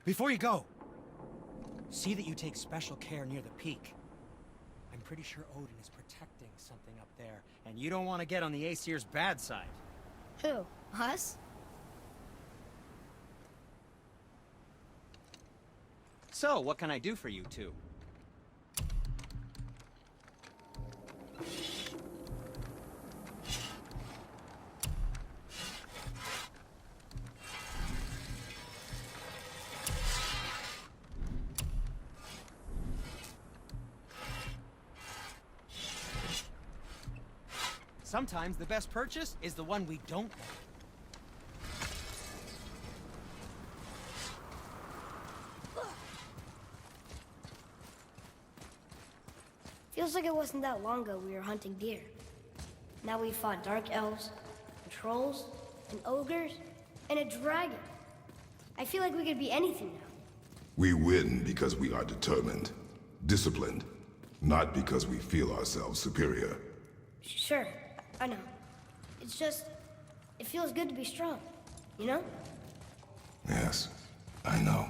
Before you go, see that you take special care near the peak. I'm pretty sure Odin is protecting something up there, and you don't want to get on the Aesir's bad side. Who? Us? So, what can I do for you two? Sometimes the best purchase is the one we don't want. Feels like it wasn't that long ago we were hunting deer. Now we fought dark elves, and trolls, and ogres, and a dragon. I feel like we could be anything now. We win because we are determined, disciplined, not because we feel ourselves superior. Sure, I know. It's just, it feels good to be strong, you know? Yes, I know.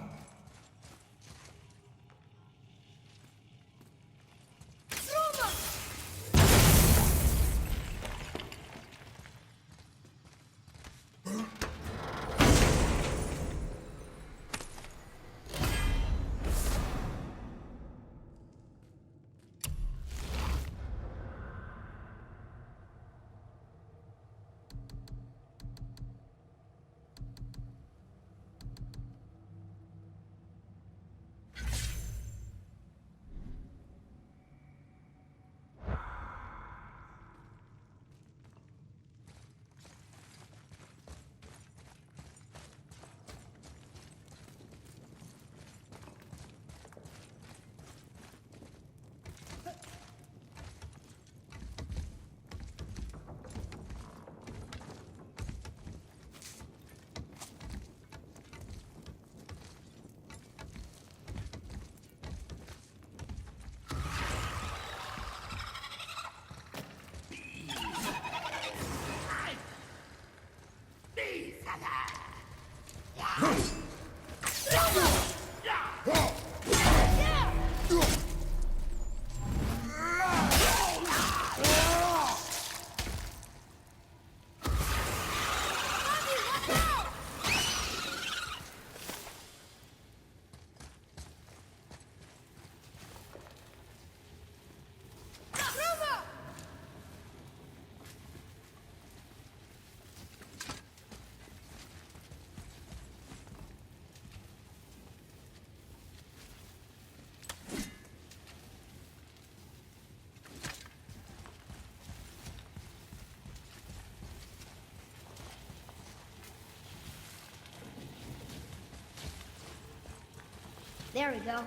There we go.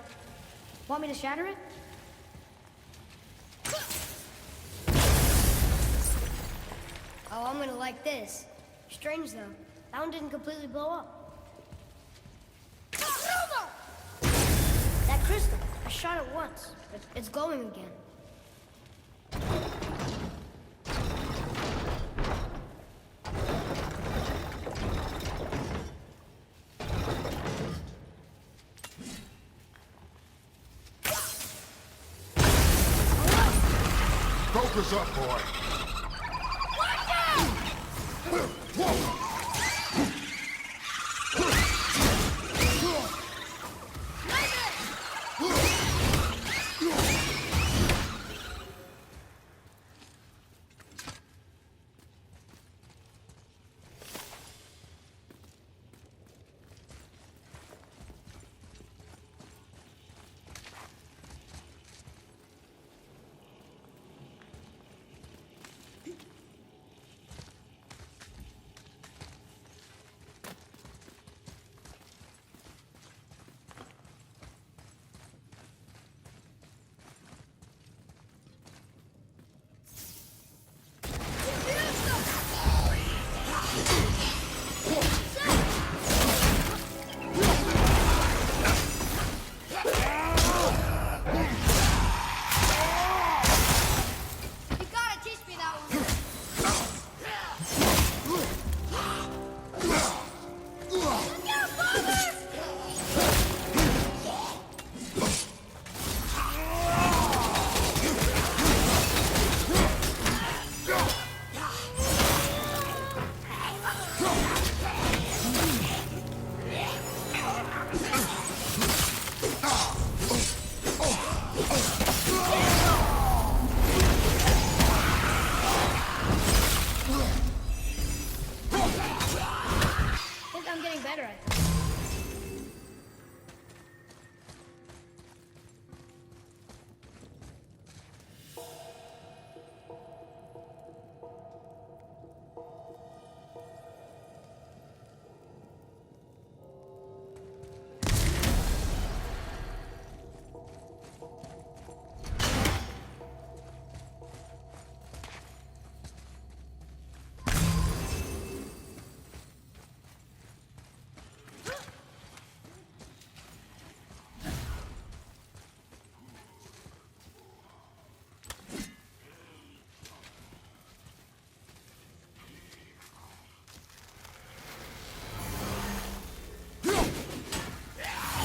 Want me to shatter it? Oh, I'm gonna like this. Strange though, that one didn't completely blow up. That crystal, I shot it once, but it's glowing again. Focus up, boy! I'm getting better at this.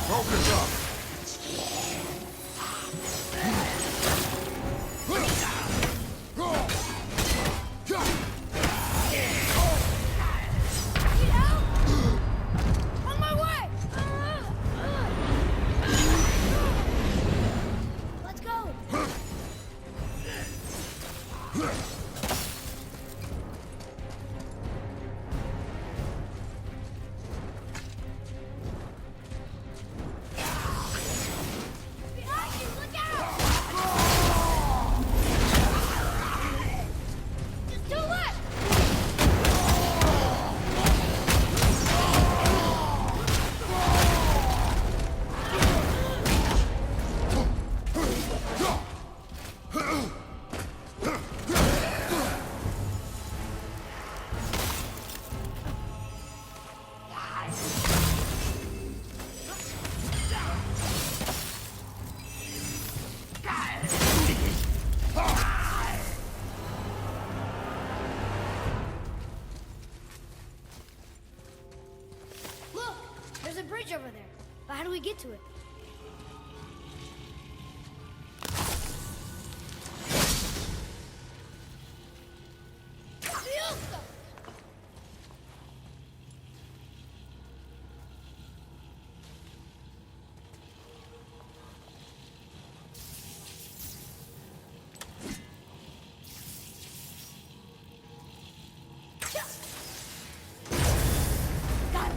Focus up! Need help? On my way! Let's go! Behind you! Look out! Just to the left! Look! There's a bridge over there. But how do we get to it? Fielsta! Got it.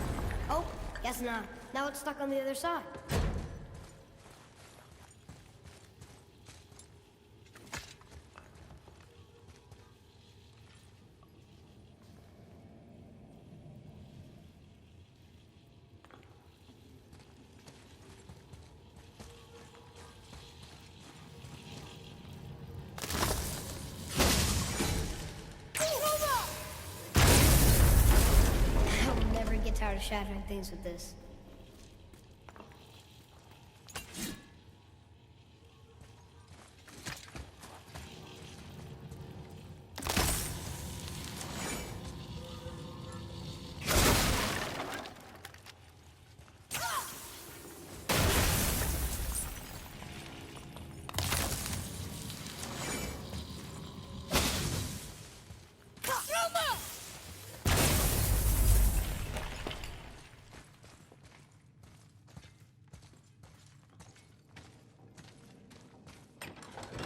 Oh, guess not. Now it's stuck on the other side. I'll never get tired of shattering things with this.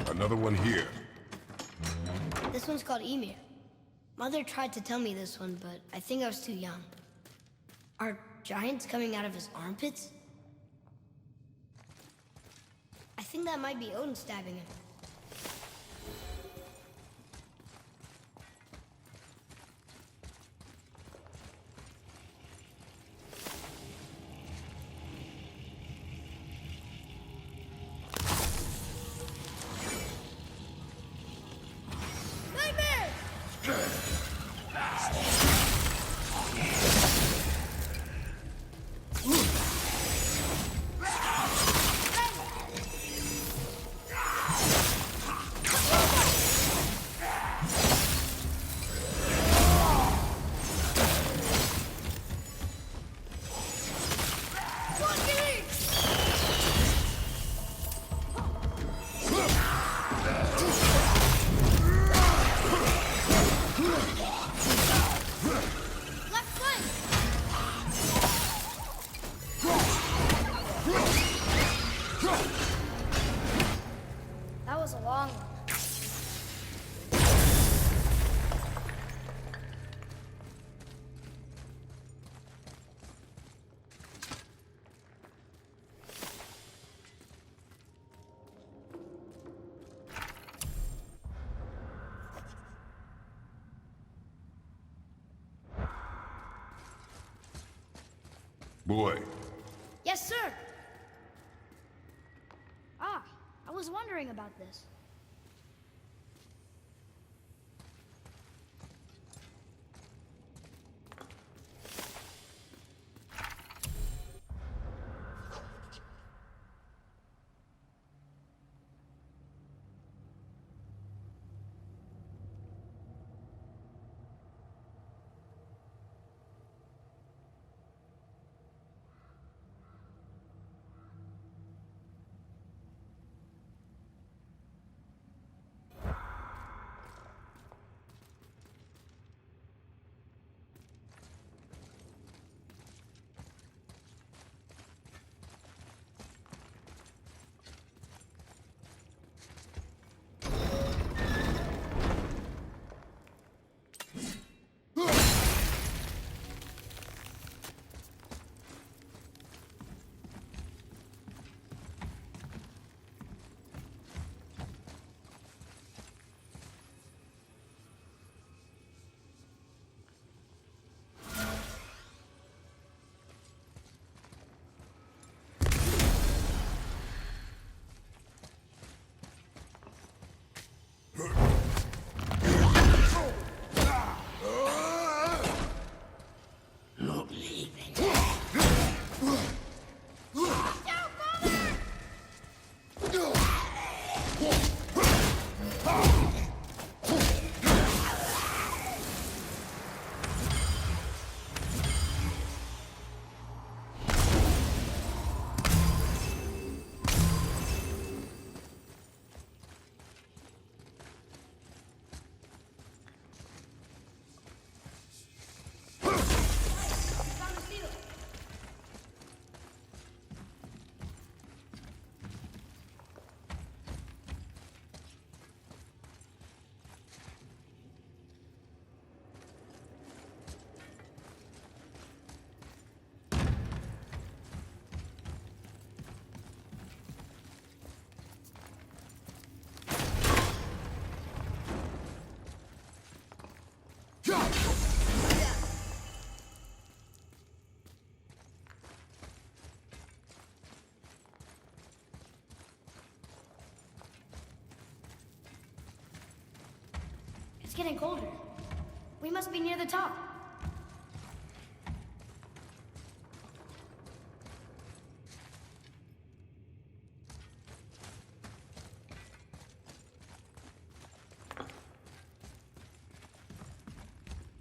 Another one here. This one's called Emir. Mother tried to tell me this one, but I think I was too young. Are giants coming out of his armpits? I think that might be Odin stabbing him. Boy, Yes, sir. Ah, I was wondering about this. It's getting colder. We must be near the top.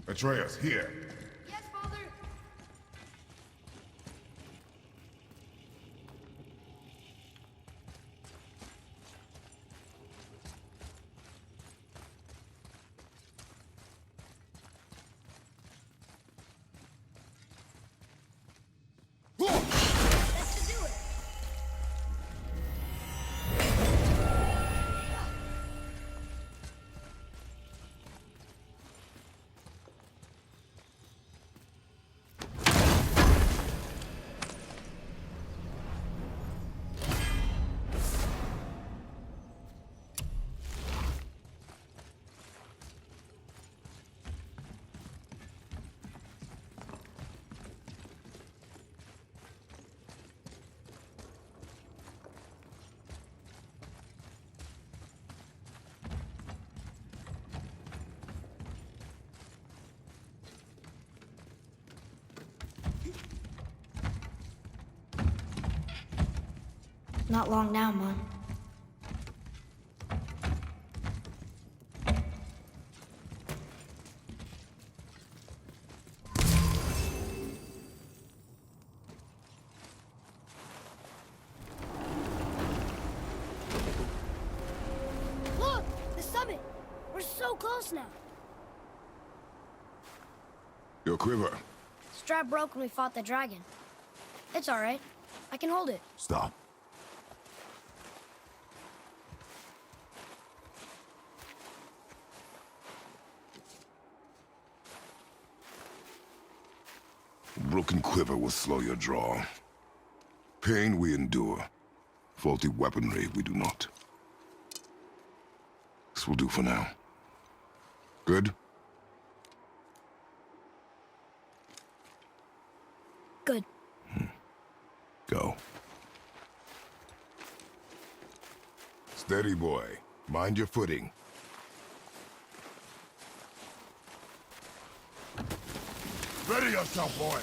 Atreus, here. Yes, Father. That should do it. Not long now, Mom. Look! The summit! We're so close now. Your quiver. Strap broke when we fought the dragon. It's all right. I can hold it. Stop. Broken quiver will slow your draw. Pain we endure. Faulty weaponry we do not. This will do for now. Good? Good. Steady, boy. Mind your footing. Ready yourself, boy!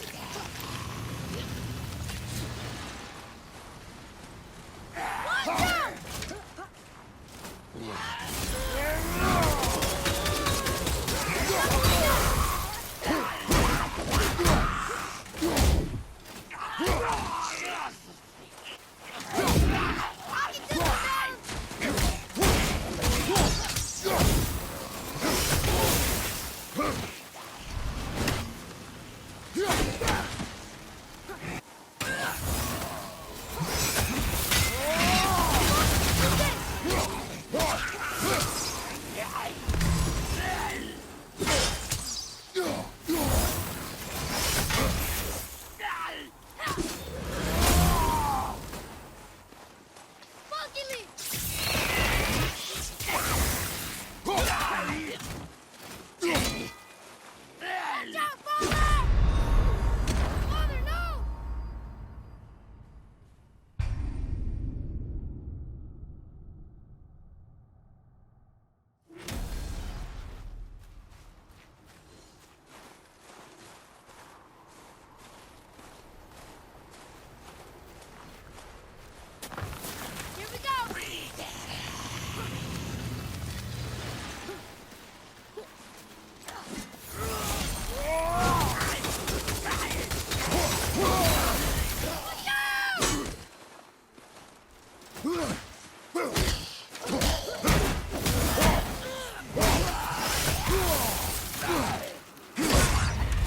Here we go!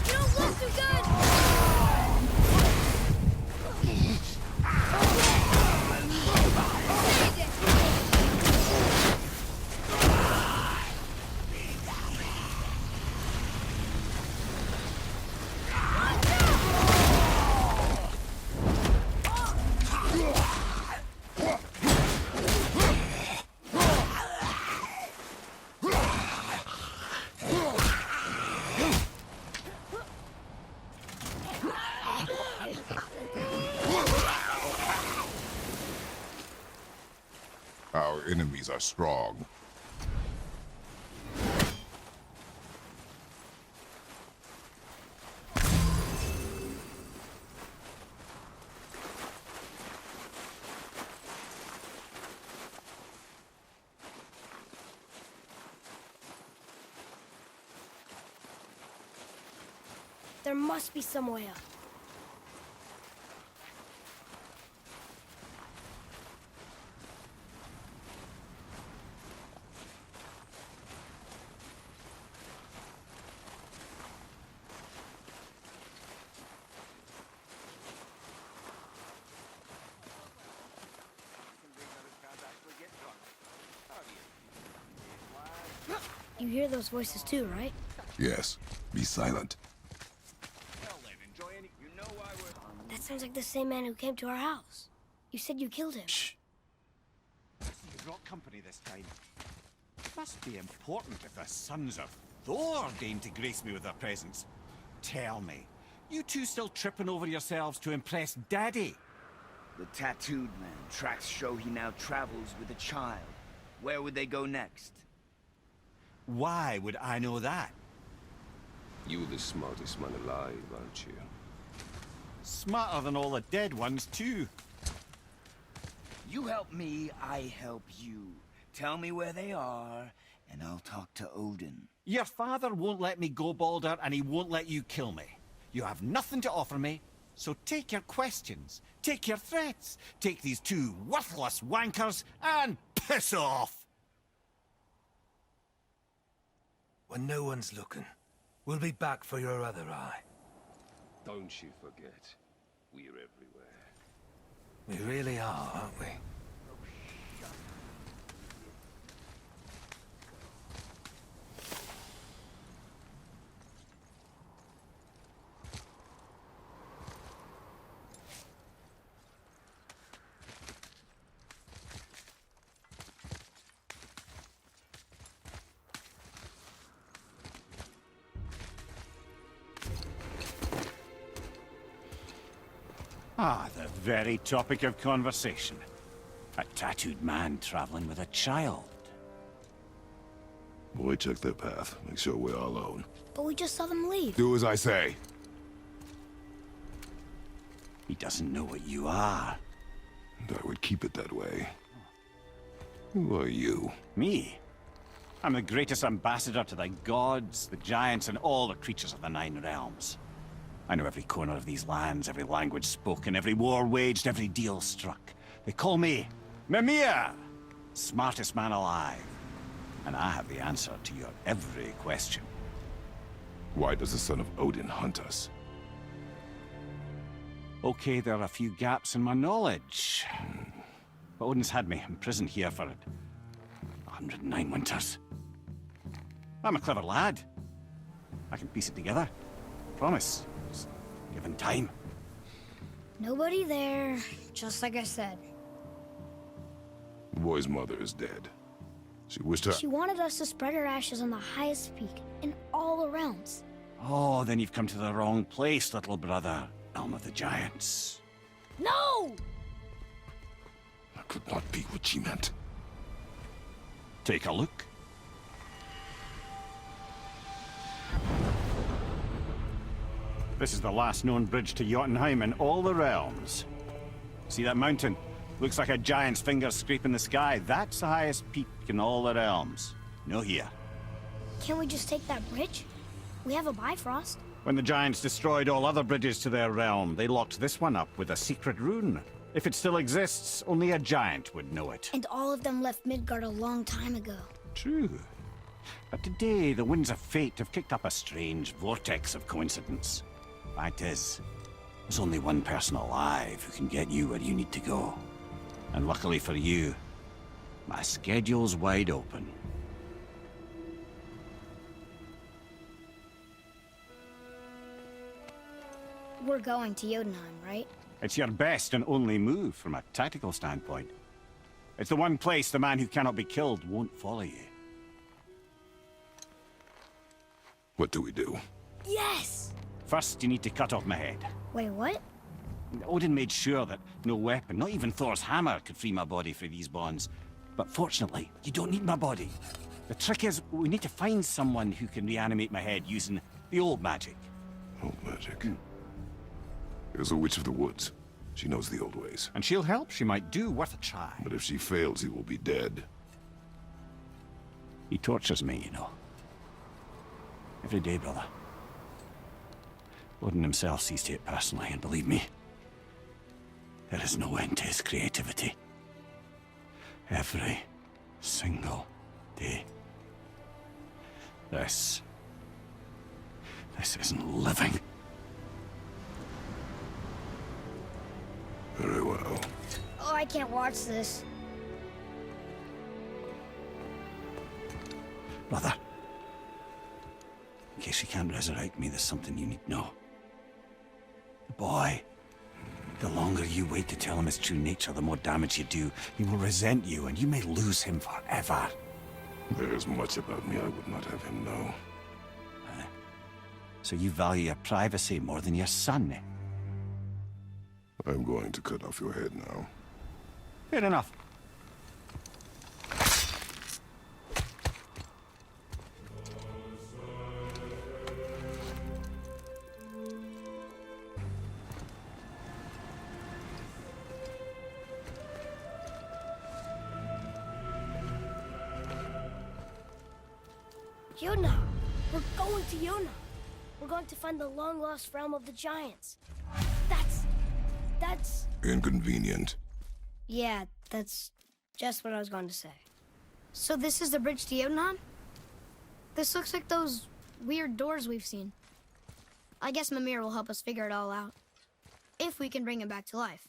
You don't look too good! Our enemies are strong. There must be some way up. You hear those voices too, right? Yes, be silent. That sounds like the same man who came to our house. You said you killed him. Shh. You brought company this time. Must be important if the sons of Thor deign to grace me with their presence. Tell me, you two still tripping over yourselves to impress Daddy? The tattooed man. Tracks show he now travels with a child. Where would they go next? Why would I know that? You're the smartest man alive, aren't you? Smarter than all the dead ones, too. You help me, I help you. Tell me where they are, and I'll talk to Odin. Your father won't let me go, Baldur, and he won't let you kill me. You have nothing to offer me, so take your questions, take your threats, take these two worthless wankers, and piss off! When no one's looking, we'll be back for your other eye. Don't you forget, we're everywhere. We really are, aren't we? Ah, the very topic of conversation. A tattooed man traveling with a child. Boy, check their path. Make sure we're all alone. But we just saw them leave. Do as I say. He doesn't know what you are. And I would keep it that way. Who are you? Me? I'm the greatest ambassador to the gods, the giants, and all the creatures of the Nine Realms. I know every corner of these lands, every language spoken, every war waged, every deal struck. They call me Mimir, smartest man alive. And I have the answer to your every question. Why does the son of Odin hunt us? Okay, there are a few gaps in my knowledge. But Odin's had me imprisoned here for 109 winters. I'm a clever lad. I can piece it together. Promise. Just given time. Nobody there, just like I said. The boy's mother is dead. She wished her... She wanted us to spread her ashes on the highest peak in all the realms. Oh, then you've come to the wrong place, little brother. Realm of the Giants. No! That could not be what she meant. Take a look. This is the last known bridge to Jotunheim in all the realms. See that mountain? Looks like a giant's finger scraping the sky. That's the highest peak in all the realms. No here. Can't we just take that bridge? We have a Bifrost. When the giants destroyed all other bridges to their realm, they locked this one up with a secret rune. If it still exists, only a giant would know it. And all of them left Midgard a long time ago. True. But today, the winds of fate have kicked up a strange vortex of coincidence. Fact is, there's only one person alive who can get you where you need to go. And luckily for you, my schedule's wide open. We're going to Jotunheim, right? It's your best and only move from a tactical standpoint. It's the one place the man who cannot be killed won't follow you. What do we do? Yes! First, you need to cut off my head. Wait, what? Odin made sure that no weapon, not even Thor's hammer, could free my body from these bonds. But fortunately, you don't need my body. The trick is, we need to find someone who can reanimate my head using the old magic. Old magic. There's a witch of the woods. She knows the old ways. And she'll help. She might do worth a try. But if she fails, he will be dead. He tortures me, you know. Every day, brother. Odin himself sees to it personally, and believe me, there is no end to his creativity. Every single day. This isn't living. Very well. Oh, I can't watch this. Brother, in case you can't resurrect me, there's something you need to know. The boy, the longer you wait to tell him his true nature, the more damage you do. He will resent you, and you may lose him forever. There's much about me I would not have him know. So you value your privacy more than your son, eh? I'm going to cut off your head now. Fair enough. Yona! We're going to Yona! We're going to find the long-lost realm of the giants. That's... Inconvenient. Yeah, that's just what I was going to say. So this is the bridge to Jotunheim? This looks like those weird doors we've seen. I guess Mimir will help us figure it all out. If we can bring him back to life.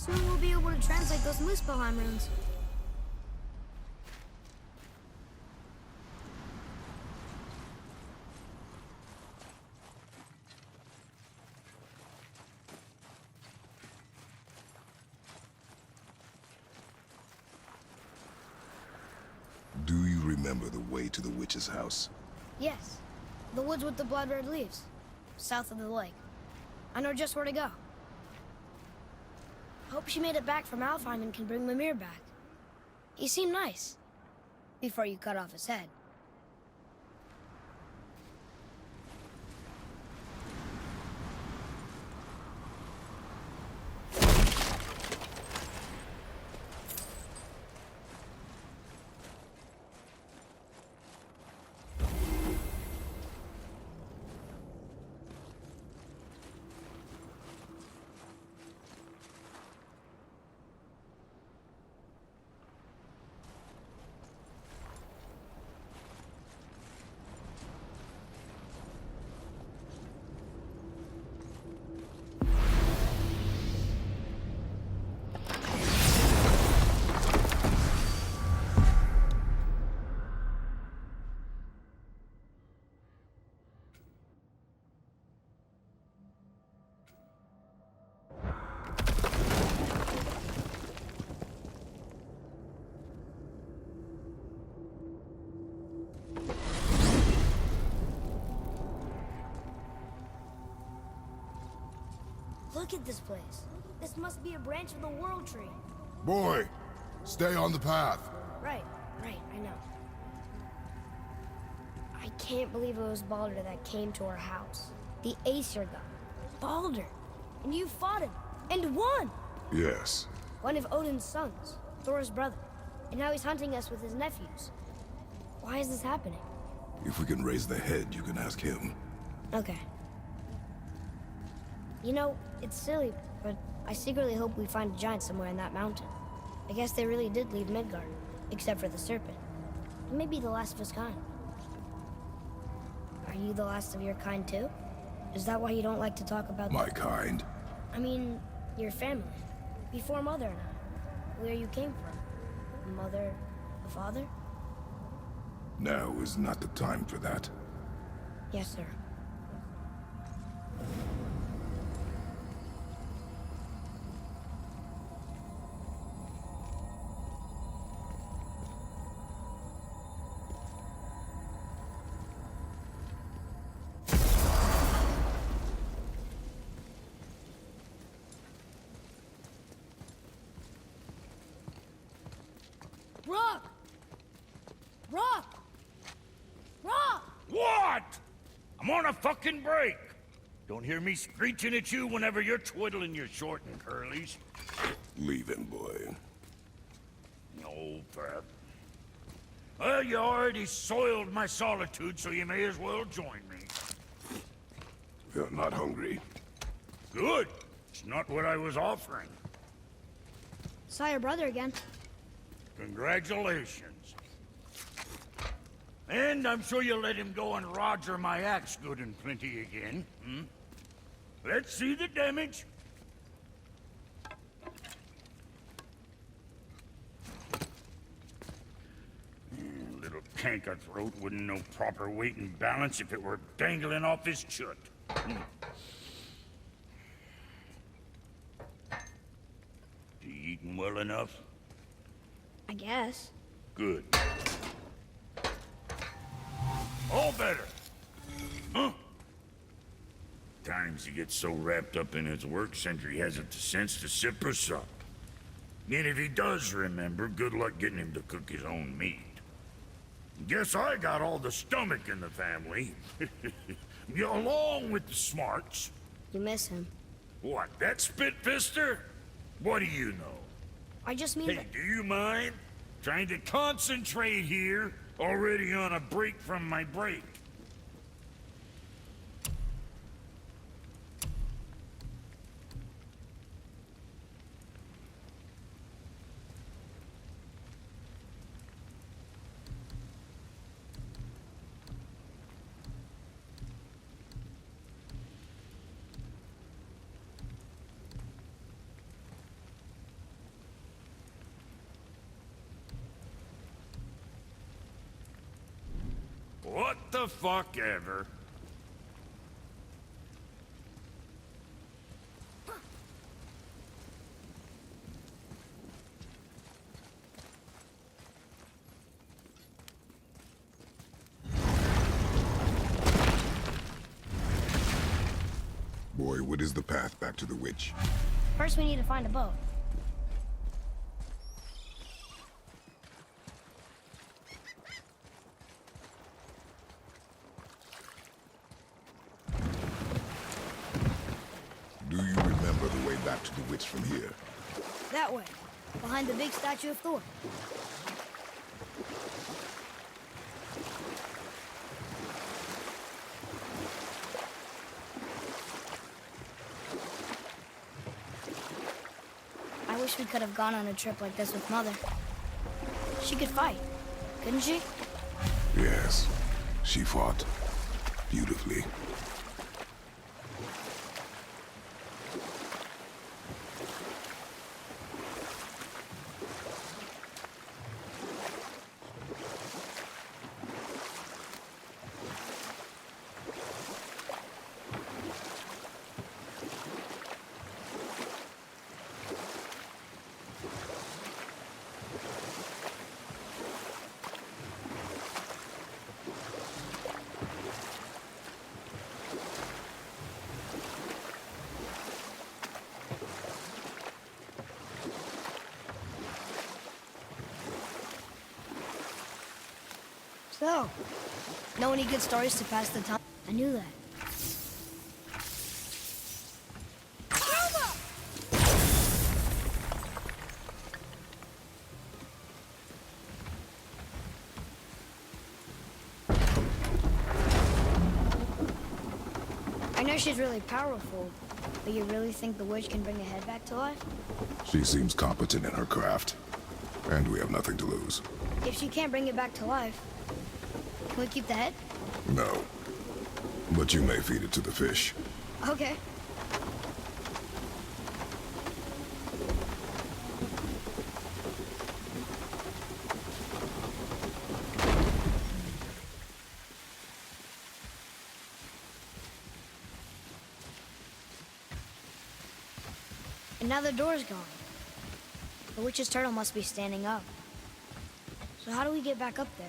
Soon we'll be able to translate those Muspelheim runes. Do you remember the way to the witch's house? Yes. The woods with the blood-red leaves. South of the lake. I know just where to go. Hope she made it back from Alfheim and can bring Mimir back. He seemed nice. Before you cut off his head. Look at this place. This must be a branch of the World Tree. Boy, stay on the path. Right, I know. I can't believe it was Baldur that came to our house. The Aesir god. Baldur! And you fought him, and won! Yes. One of Odin's sons, Thor's brother. And now he's hunting us with his nephews. Why is this happening? If we can raise the head, you can ask him. Okay. You know, it's silly, but I secretly hope we find a giant somewhere in that mountain. I guess they really did leave Midgard, except for the serpent. He may be the last of his kind. Are you the last of your kind too? Is that why you don't like to talk about My kind? I mean, your family. Before Mother and I. Where you came from. Mother, a father? Now is not the time for that. Yes, sir. Rock! Rock! Rock! What? I'm on a fucking break. Don't hear me screeching at you whenever you're twiddling your short and curlies. Leave him, boy. No, Pat. Well, you already soiled my solitude, so you may as well join me. You're not hungry. Good. It's not what I was offering. Saw your brother again. Congratulations. And I'm sure you'll let him go and Roger my axe good and plenty again, hmm? Let's see the damage. Little canker throat wouldn't know proper weight and balance if it were dangling off his chut. You eating well enough? I guess. Good. All better. Huh? Times he gets so wrapped up in his work, Sentry hasn't the sense to sip or sup. And if he does remember, good luck getting him to cook his own meat. Guess I got all the stomach in the family. Along with the smarts. You miss him. What, that spit-fister? What do you know? I just mean Hey, that... do you mind? Trying to concentrate here, already on a break from my break. What the fuck ever. Boy, what is the path back to the witch? First, we need to find a boat. Do you remember the way back to the witch from here? That way, behind the big statue of Thor. I wish we could have gone on a trip like this with Mother. She could fight, couldn't she? Yes, she fought beautifully. So, know any good stories to pass the time? I knew that. I know she's really powerful, but you really think the witch can bring a head back to life? She seems competent in her craft, and we have nothing to lose. If she can't bring it back to life, can we keep the head? No. But you may feed it to the fish. Okay. And now the door's gone. The witch's turtle must be standing up. So how do we get back up there?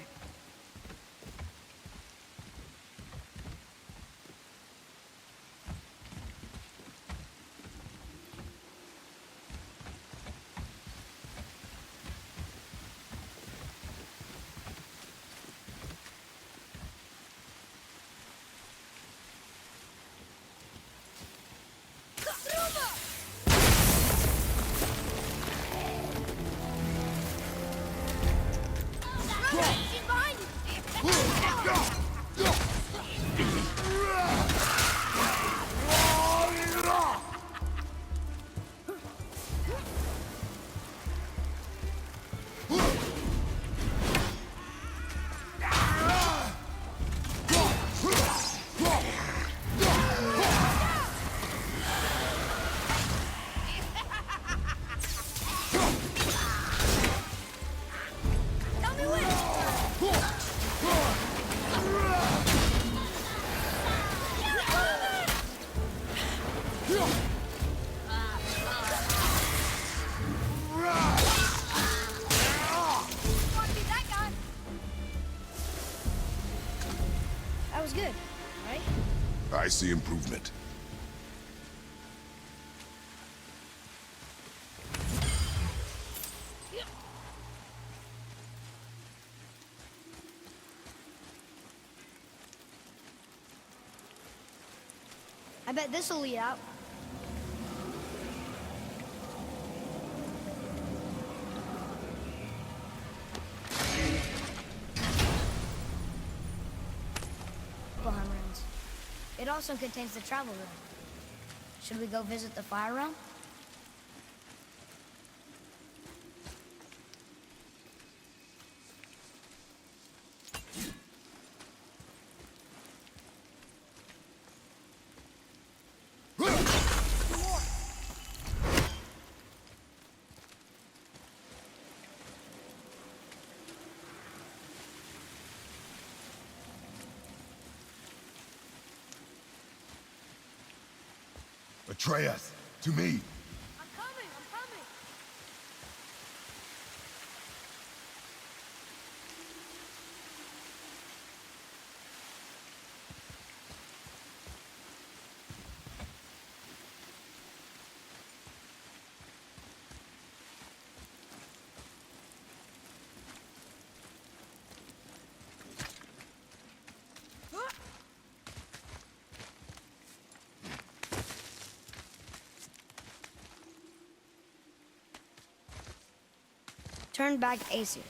That was good, right? I see improvement. I bet this'll lead out. Niflheim ruins. It also contains the travel room. Should we go visit the fire realm? Atreus, to me. I'm coming, I'm coming. Turn back to Aesir.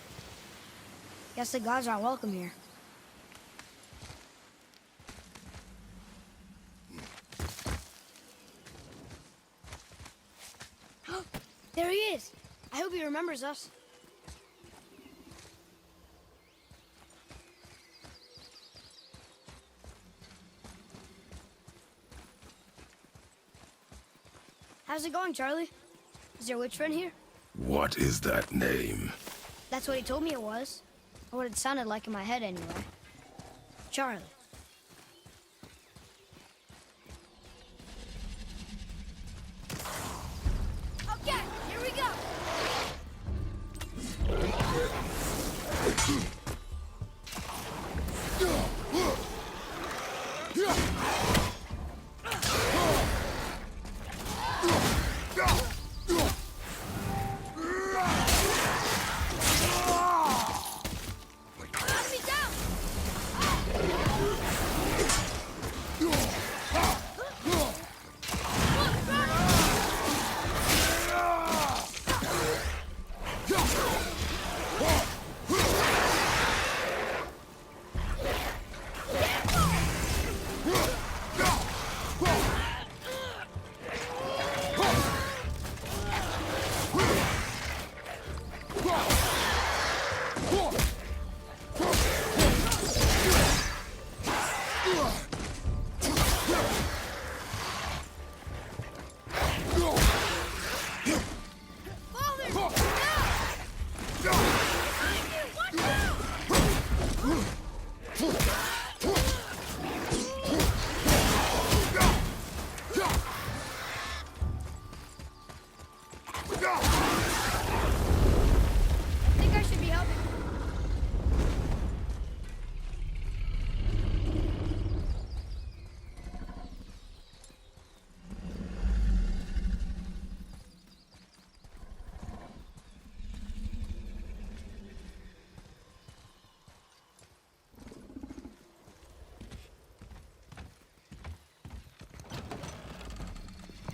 Guess the gods aren't welcome here. There he is! I hope he remembers us. How's it going, Charlie? Is your witch friend here? What is that name? That's what he told me it was. Or what it sounded like in my head, anyway. Charlie. Okay, here we go! Knock me down! I think I should be helping.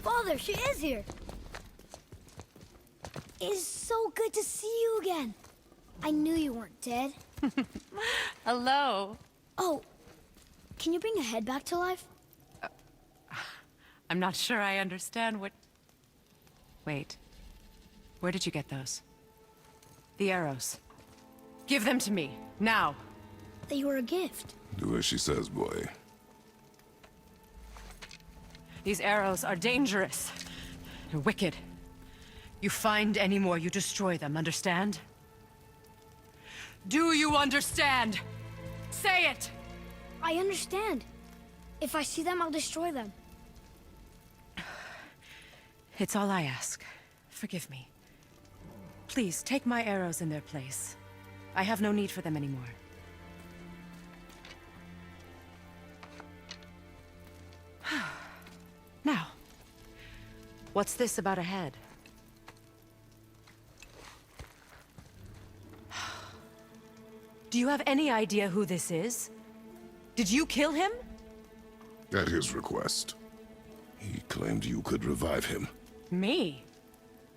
Father, she is here. It is so good to see you again. I knew you weren't dead. Hello. Oh, can you bring a head back to life? I'm not sure I understand what... Wait. Where did you get those? The arrows. Give them to me, now. They were a gift. Do as she says, boy. These arrows are dangerous. They're wicked. You find any more, you destroy them, understand? Do you understand? Say it! I understand. If I see them, I'll destroy them. It's all I ask. Forgive me. Please, take my arrows in their place. I have no need for them anymore. Now, what's this about a head? Do you have any idea who this is? Did you kill him? At his request. He claimed you could revive him. Me?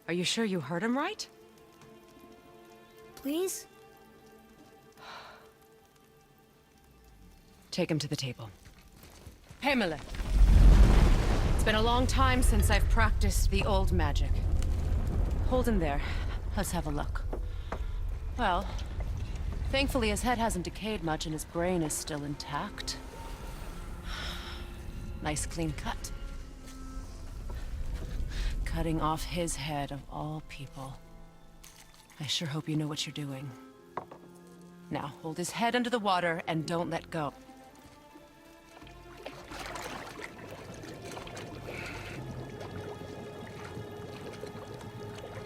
Are you sure you heard him right? Please? Take him to the table. Pamela. It's been a long time since I've practiced the old magic. Hold him there. Let's have a look. Well, thankfully his head hasn't decayed much and his brain is still intact. Nice clean cut. Cutting off his head of all people. I sure hope you know what you're doing. Now, hold his head under the water and don't let go.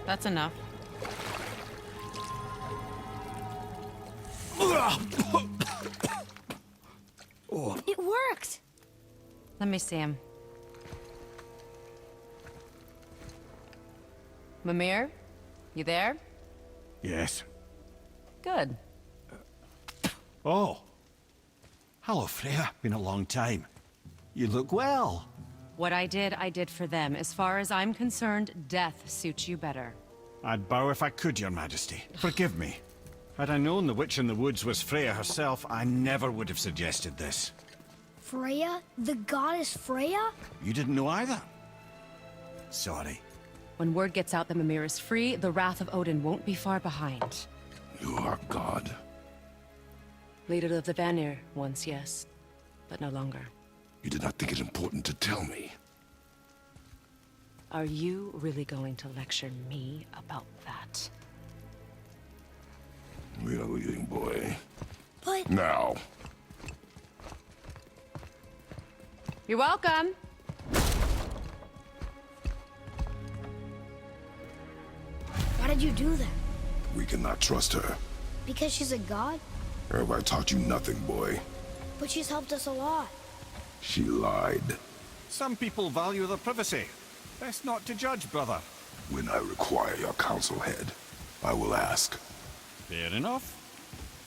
That's enough. It worked! Let me see him. Mimir? You there? Yes. Good. Oh. Hello, Freya. Been a long time. You look well. What I did for them. As far as I'm concerned, death suits you better. I'd bow if I could, Your Majesty. Forgive me. Had I known the witch in the woods was Freya herself, I never would have suggested this. Freya? The goddess Freya? You didn't know either? Sorry. When word gets out that Mimir is free, the wrath of Odin won't be far behind. You are God. Leader of the Vanir, once yes, but no longer. You did not think it important to tell me. Are you really going to lecture me about that? We are leaving, boy. But... Now. You're welcome! Why did you do that? We cannot trust her. Because she's a god? Have I taught you nothing, boy? But she's helped us a lot. She lied. Some people value their privacy. Best not to judge, brother. When I require your council head, I will ask. Fair enough.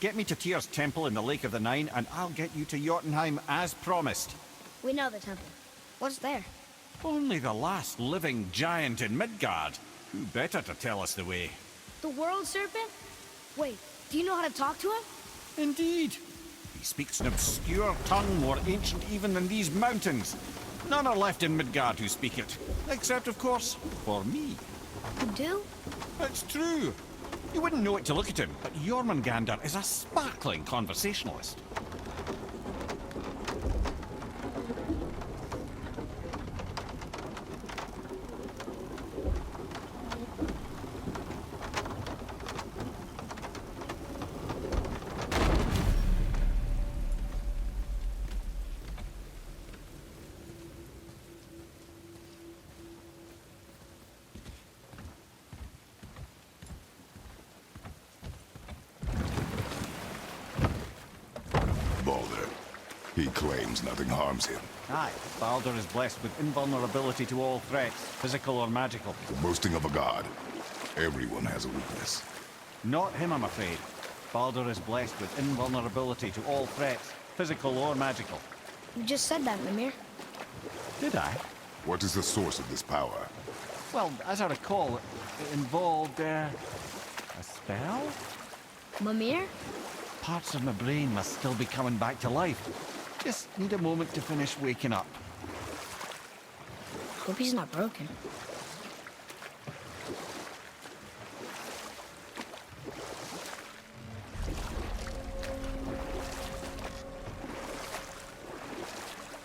Get me to Tyr's temple in the Lake of the Nine, and I'll get you to Jotunheim as promised. We know the temple. What's there? Only the last living giant in Midgard. Who better to tell us the way? The world serpent? Wait, do you know how to talk to him? Indeed. He speaks an obscure tongue more ancient even than these mountains. None are left in Midgard who speak it. Except, of course, for me. You do? It's true. You wouldn't know it to look at him, but Jormungandr is a sparkling conversationalist. Baldur. He claims nothing harms him. Aye, Baldur is blessed with invulnerability to all threats, physical or magical. The boasting of a god. Everyone has a weakness. Not him, I'm afraid. Baldur is blessed with invulnerability to all threats, physical or magical. You just said that, Mimir. Did I? What is the source of this power? Well, as I recall, it involved, a spell? Mimir? Parts of my brain must still be coming back to life. Just need a moment to finish waking up. Hope he's not broken.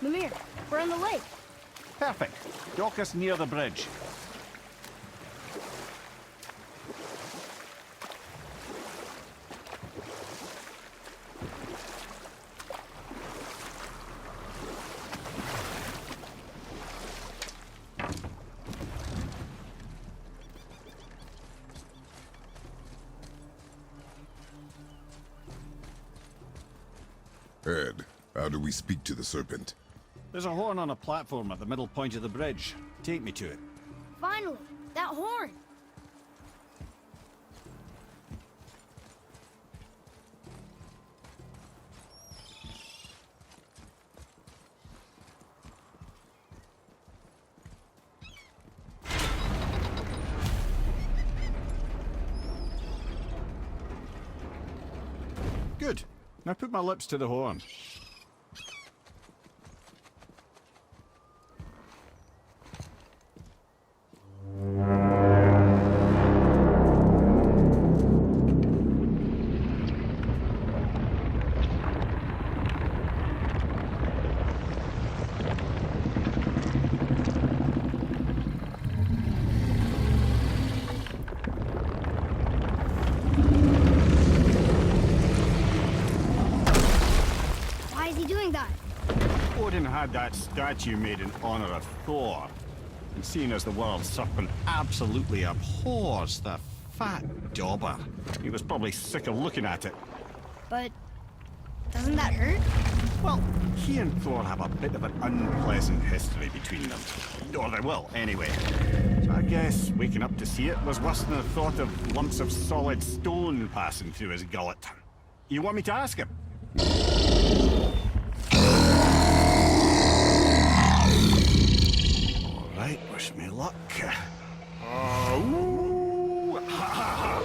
Mimir, we're on the lake. Perfect. Dock us near the bridge. Ed, how do we speak to the serpent? There's a horn on a platform at the middle point of the bridge. Take me to it. Finally, that horn. Good. Now put my lips to the horn. Why is he doing that? Odin had that statue made in honor of Thor. And seeing as the world serpent absolutely abhors the fat dauber, he was probably sick of looking at it. But doesn't that hurt? Well, he and Thor have a bit of an unpleasant history between them. Or they will, anyway. So I guess waking up to see it was worse than the thought of lumps of solid stone passing through his gullet. You want me to ask him? All right, wish me luck. Ooh, ha, ha, ha.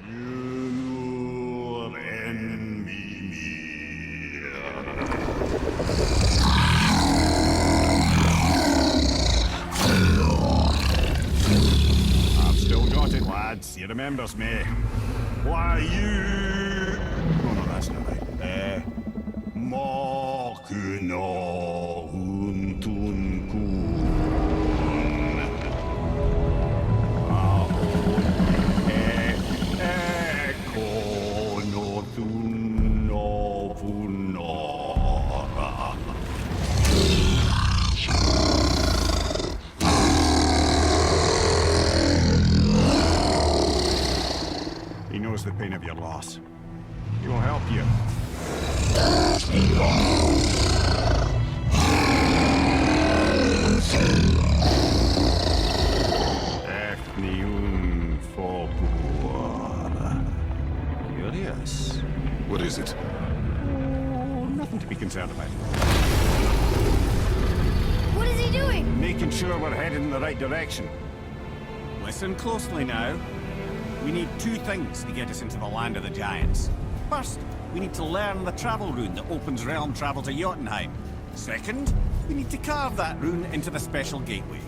You and me. I've still got it, lads. He remembers me. Why, you... Oh, no, that's not right. Makuna Huntun Kun. Eko no Tuno Punora. He knows the pain of your loss. He will help you. Efniun Fobuar. Curious. What is it? Oh, nothing to be concerned about. What is he doing? Making sure we're headed in the right direction. Listen closely now. We need two things to get us into the land of the giants. First, we need to learn the travel rune that opens realm travel to Jotunheim. Second, we need to carve that rune into the special gateway.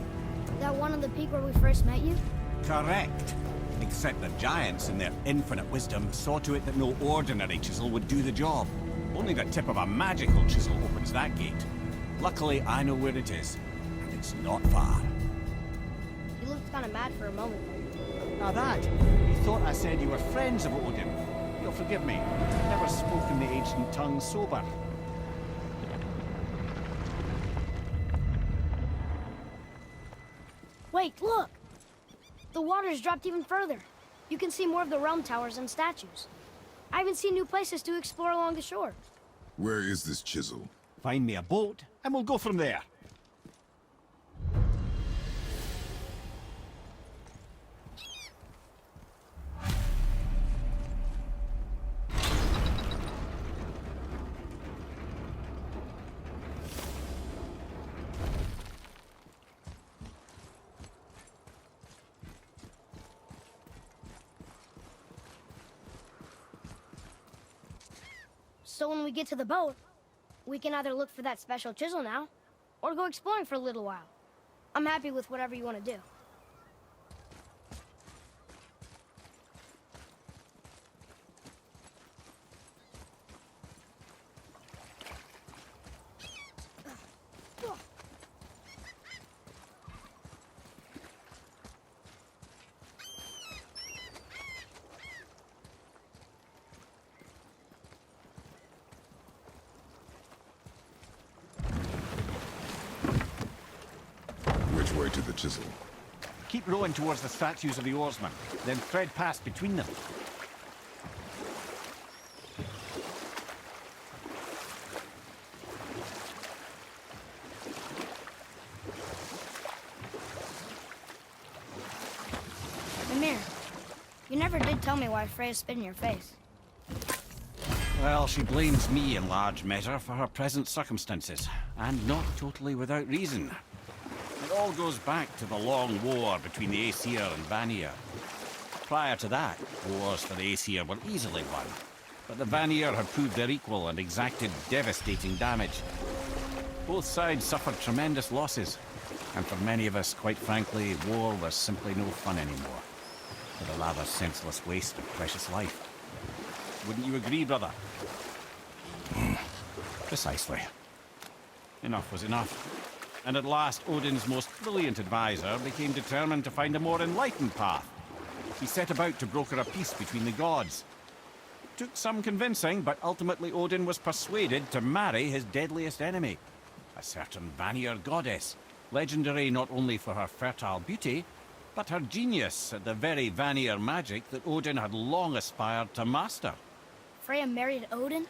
That one on the peak where we first met you? Correct. Except the giants, in their infinite wisdom, saw to it that no ordinary chisel would do the job. Only the tip of a magical chisel opens that gate. Luckily, I know where it is, and it's not far. You looked kind of mad for a moment. Now that, you thought I said you were friends of Odin. You'll forgive me. I've never spoken the ancient tongue sober. Wait, look! The water's dropped even further. You can see more of the realm towers and statues. I even see new places to explore along the shore. Where is this chisel? Find me a boat, and we'll go from there. So when we get to the boat, we can either look for that special chisel now, or go exploring for a little while. I'm happy with whatever you want to do. Which way to the chisel? Keep rowing towards the statues of the oarsmen, then thread past between them. Mimir, you never did tell me why Freya spit in your face. Well, she blames me in large measure for her present circumstances, and not totally without reason. It all goes back to the long war between the Aesir and Vanir. Prior to that, wars for the Aesir were easily won, but the Vanir had proved their equal and exacted devastating damage. Both sides suffered tremendous losses, and for many of us, quite frankly, war was simply no fun anymore. But a rather senseless waste of precious life. Wouldn't you agree, brother? Precisely. Enough was enough. And at last, Odin's most brilliant advisor became determined to find a more enlightened path. He set about to broker a peace between the gods. Took some convincing, but ultimately Odin was persuaded to marry his deadliest enemy, a certain Vanir goddess, Legendary not only for her fertile beauty, but her genius at the very Vanir magic that Odin had long aspired to master. Freya married Odin?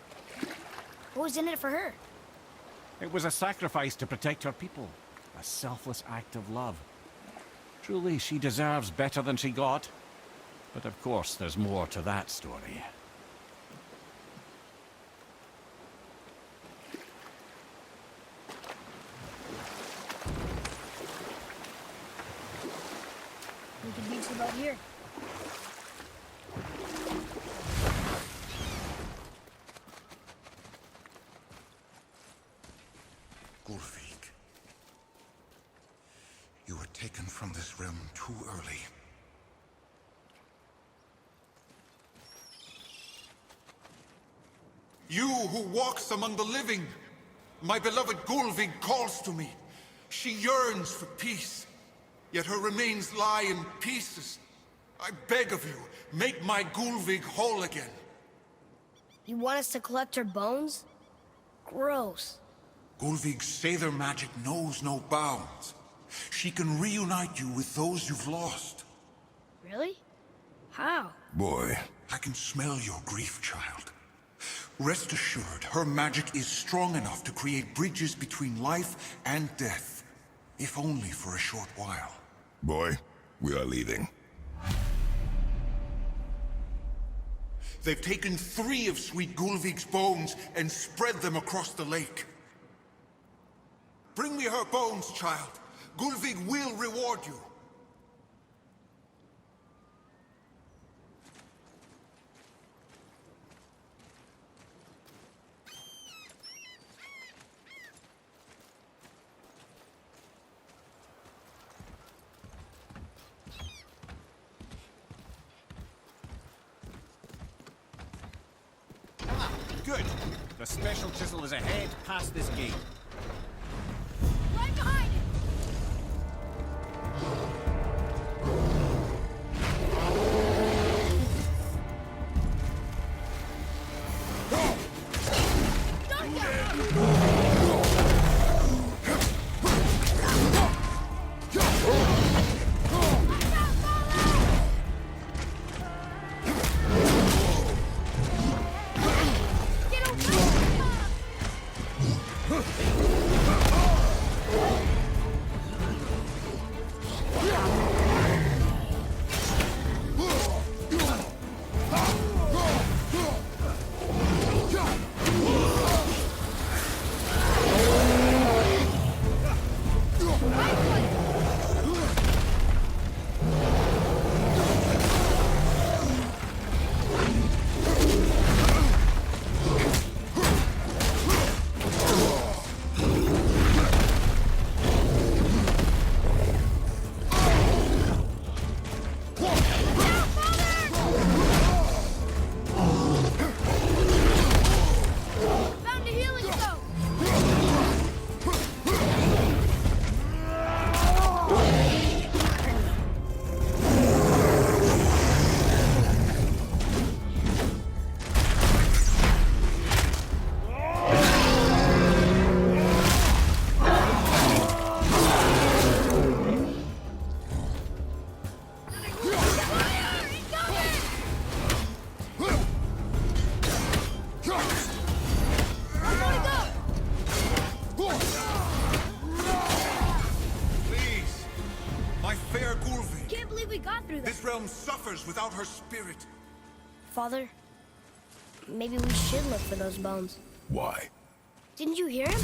What was in it for her? It was a sacrifice to protect her people, a selfless act of love. Truly, she deserves better than she got. But of course, there's more to that story. We can beach about here. Gulvik, you were taken from this realm too early. You who walks among the living, my beloved Gulvig calls to me. She yearns for peace, yet her remains lie in pieces. I beg of you, make my Gulvig whole again. You want us to collect her bones? Gross. Gulvig's Sather magic knows no bounds. She can reunite you with those you've lost. Really? How? Boy, I can smell your grief, child. Rest assured, her magic is strong enough to create bridges between life and death, if only for a short while. boy, we are leaving. They've taken 3 of Sweet Gulvig's bones and spread them across the lake. Bring me her bones, child. Gulvig will reward you. Good. The special chisel is ahead, past this gate. Right behind it! Found a healing stone! Please, my fair Gulvig. Can't believe we got through that. This realm suffers without her spirit. Father, maybe we should look for those bones. Why? Didn't you hear him?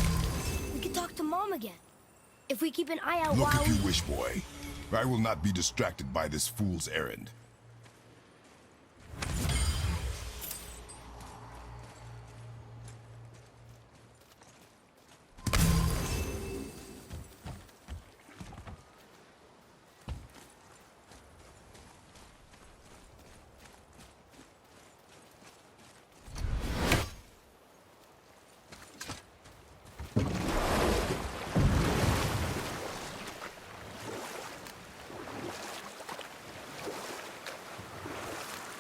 We could talk to Mom again. If we keep an eye out Look while if you wish, boy. I will not be distracted by this fool's errand.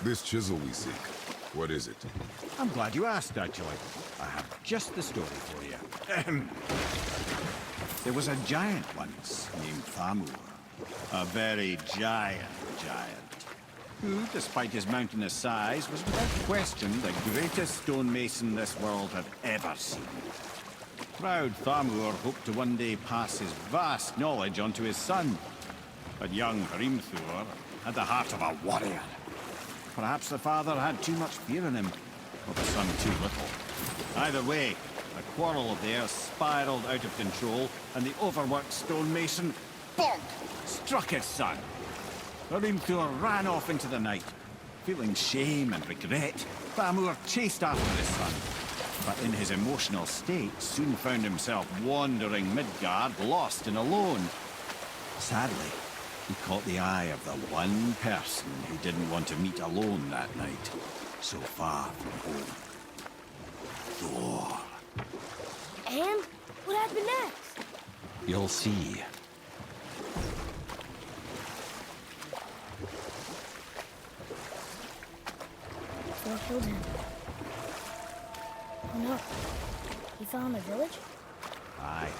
This chisel we seek, What is it? I'm glad you asked, actually. I have just the story for you. Ahem. There was a giant once named Thamur. A very giant, who, despite his mountainous size, was without question the greatest stonemason this world had ever seen. Proud Thamur hoped to one day pass his vast knowledge on to his son. But young Hrimthur had the heart of a warrior. Perhaps the father had too much fear in him, or the son too little. Either way, a quarrel of theirs spiraled out of control, and the overworked stonemason, bonk, struck his son. Hrimthur ran off into the night. Feeling shame and regret, Thamur chased after his son, but in his emotional state soon found himself wandering Midgard, lost and alone. Sadly, he caught the eye of the one person he didn't want to meet alone that night, so far from home. Thor. And what happened next? You'll see. Thor killed him. Oh no. He fell in the village? Aye.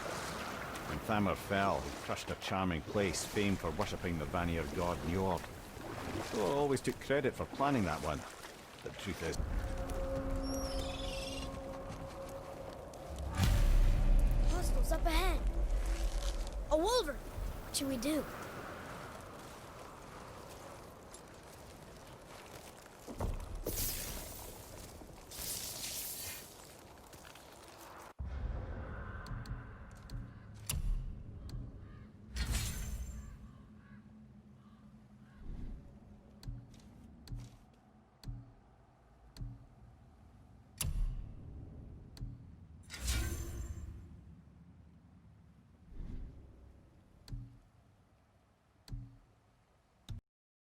When Thamur fell, he crushed a charming place famed for worshipping the Vanir god Njord. Thor always took credit for planning that one. The truth is... Hostiles up ahead. A wolverine. What should we do?